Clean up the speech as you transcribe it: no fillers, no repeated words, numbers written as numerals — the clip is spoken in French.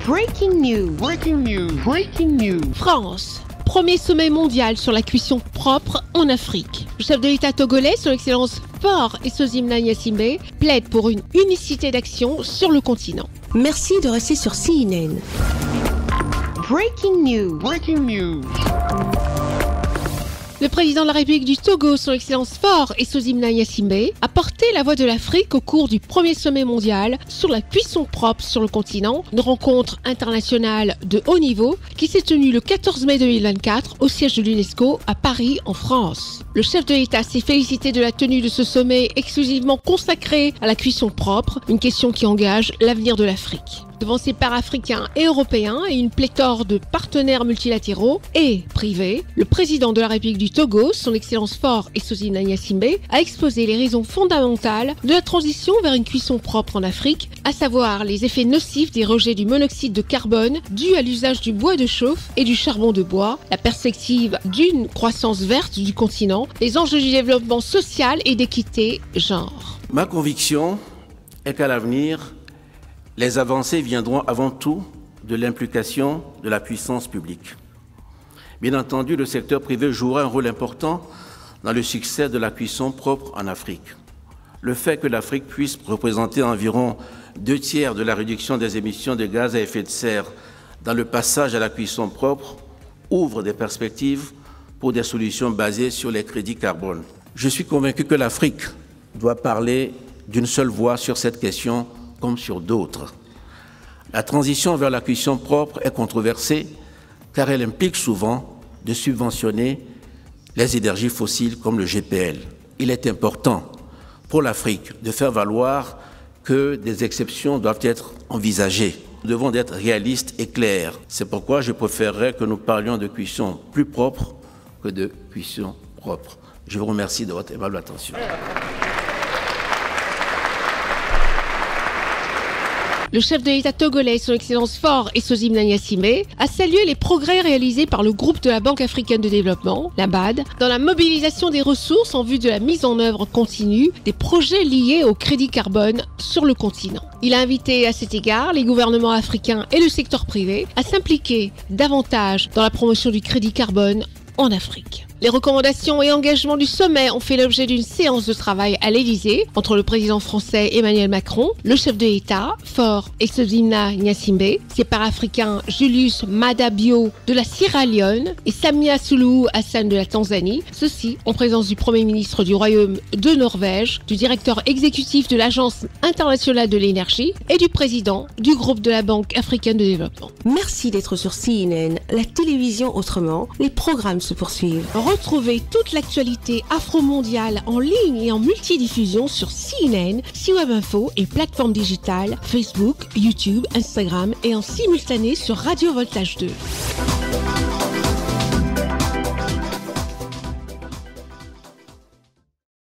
Breaking news. Breaking news. Breaking news. France. Premier sommet mondial sur la cuisson propre en Afrique. Le chef de l'État togolais, son Excellence Faure Esozimna Gnassingbé, plaide pour une unicité d'action sur le continent. Merci de rester sur CNN. Breaking news. Breaking news. Le président de la République du Togo, son Excellence Faure Esozimna Gnassingbé, a porté la voix de l'Afrique au cours du premier sommet mondial sur la cuisson propre sur le continent, une rencontre internationale de haut niveau qui s'est tenue le 14 mai 2024 au siège de l'UNESCO à Paris, en France. Le chef de l'État s'est félicité de la tenue de ce sommet exclusivement consacré à la cuisson propre, une question qui engage l'avenir de l'Afrique. Devant ses pairs africains et européens et une pléthore de partenaires multilatéraux et privés, le président de la République du Togo, son Excellence Faure Esozimna Gnassingbé, a exposé les raisons fondamentales de la transition vers une cuisson propre en Afrique, à savoir les effets nocifs des rejets du monoxyde de carbone dû à l'usage du bois de chauffe et du charbon de bois, la perspective d'une croissance verte du continent, les enjeux du développement social et d'équité genre. Ma conviction est qu'à l'avenir, les avancées viendront avant tout de l'implication de la puissance publique. Bien entendu, le secteur privé jouera un rôle important dans le succès de la cuisson propre en Afrique. Le fait que l'Afrique puisse représenter environ 2/3 de la réduction des émissions de gaz à effet de serre dans le passage à la cuisson propre ouvre des perspectives pour des solutions basées sur les crédits carbone. Je suis convaincu que l'Afrique doit parler d'une seule voix sur cette question comme sur d'autres. La transition vers la cuisson propre est controversée car elle implique souvent de subventionner les énergies fossiles comme le GPL. Il est important pour l'Afrique de faire valoir que des exceptions doivent être envisagées. Nous devons être réalistes et clairs. C'est pourquoi je préférerais que nous parlions de cuisson plus propre que de cuisson propre. Je vous remercie de votre aimable attention. Le chef de l'État togolais, son Excellence Faure Esozimna Gnassingbé, a salué les progrès réalisés par le groupe de la Banque africaine de développement, la BAD, dans la mobilisation des ressources en vue de la mise en œuvre continue des projets liés au crédit carbone sur le continent. Il a invité à cet égard les gouvernements africains et le secteur privé à s'impliquer davantage dans la promotion du crédit carbone en Afrique. Les recommandations et engagements du sommet ont fait l'objet d'une séance de travail à l'Élysée entre le président français Emmanuel Macron, le chef de l'État, Faure Esozimna Gnassingbé, ses pairs africains Julius Maada Bio de la Sierra Leone et Samia Suluhu Hassan de la Tanzanie, ceci en présence du Premier ministre du Royaume de Norvège, du directeur exécutif de l'Agence internationale de l'énergie et du président du groupe de la Banque africaine de développement. Merci d'être sur CNN, la télévision autrement. Les programmes se poursuivent. Retrouvez toute l'actualité afro-mondiale en ligne et en multidiffusion sur CNN, C-Web Info et plateformes digitales, Facebook, YouTube, Instagram et en simultané sur Radio Voltage 2.